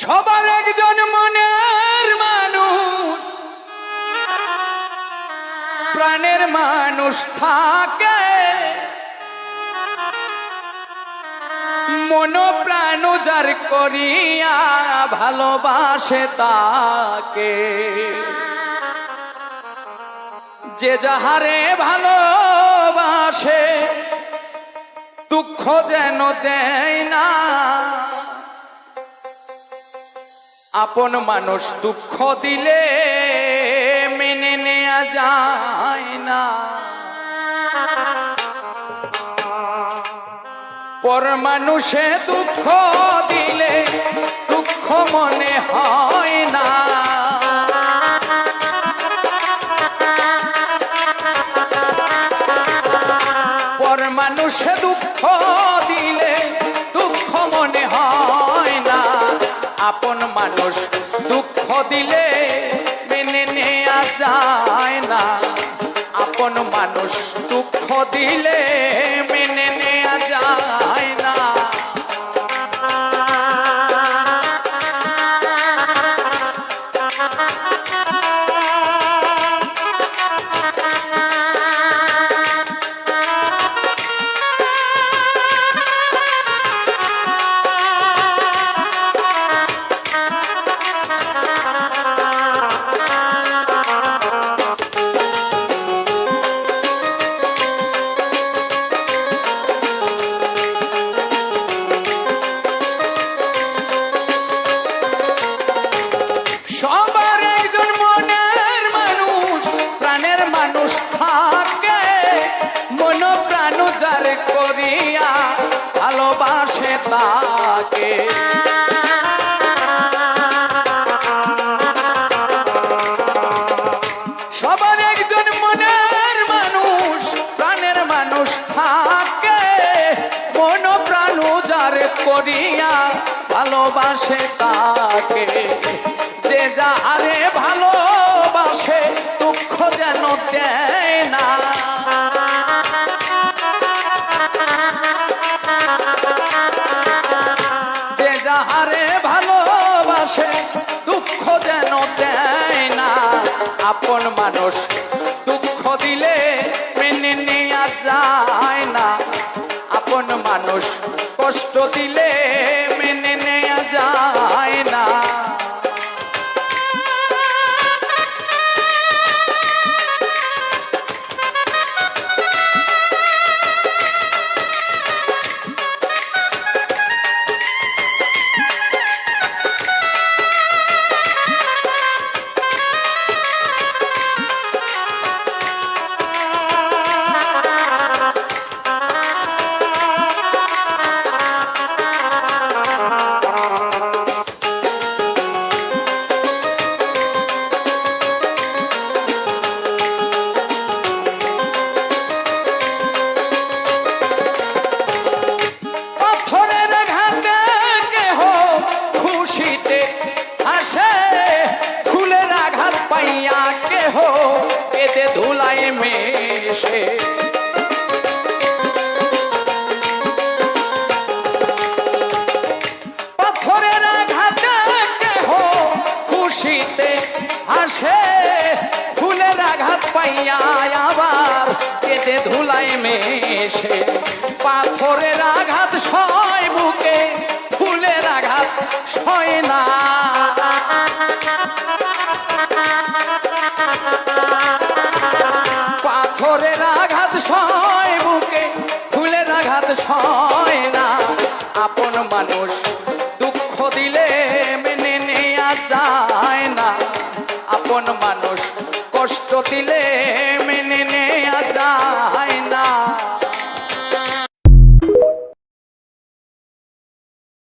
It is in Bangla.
সবার একজন মনের মানুষ, প্রাণের মানুষ থাকে, মন প্রাণ যার করিয়া ভালোবাসে তাকে। যে যাহারে ভালোবাসে দুঃখ যেন দেয় না, আপন মানুষ দুঃখ দিলে মেনে নেওয়া যায় না। পর মানুষে দুঃখ দিলে দুঃখ মনে হয় না। পর মানুষে দুঃখ দিলে দুঃখ মনে হয় না, আপন মানুষ দুঃখ দিলে মেনে নেওয়া যায় না। আপন মানুষ দুঃখ দিলে মেনে নেওয়া যায় না। সবার একজন মনের মানুষ, প্রাণের মানুষ থাকে, মন প্রাণ যার করিয়া ভালোবাসে তাকে। সবার একজন মনের মানুষ, প্রাণের মানুষ থাকে, মন প্রাণ যার করিয়া ভালোবাসে তাকে। যে যাহারে ভালোবাসে দুঃখ যেন দেয় না। যে যাহারে ভালোবাসে দুঃখ যেন দেয় না, আপন মানুষ দুঃখ দিলে মেনে নেওয়া যায় না। আপন মানুষ কষ্ট দিলে মেনে নেওয়া যায় না। ধুলায় মেশে পাথরের আঘাতে কেহ খুশিতে হাসে, ফুলের আঘাত পাইয়া আবার কেটে ধুলায় মেশে। পাথরের আঘাত সয় বুকে, ফুলের আঘাত সয় না। পাথরের আঘাত সয় বুকে, ফুলের আঘাত সয় না। আপন মানুষ দুঃখ দিলে মেনে নেওয়া যায় না। আপন মানুষ কষ্ট দিলে মেনে নেওয়া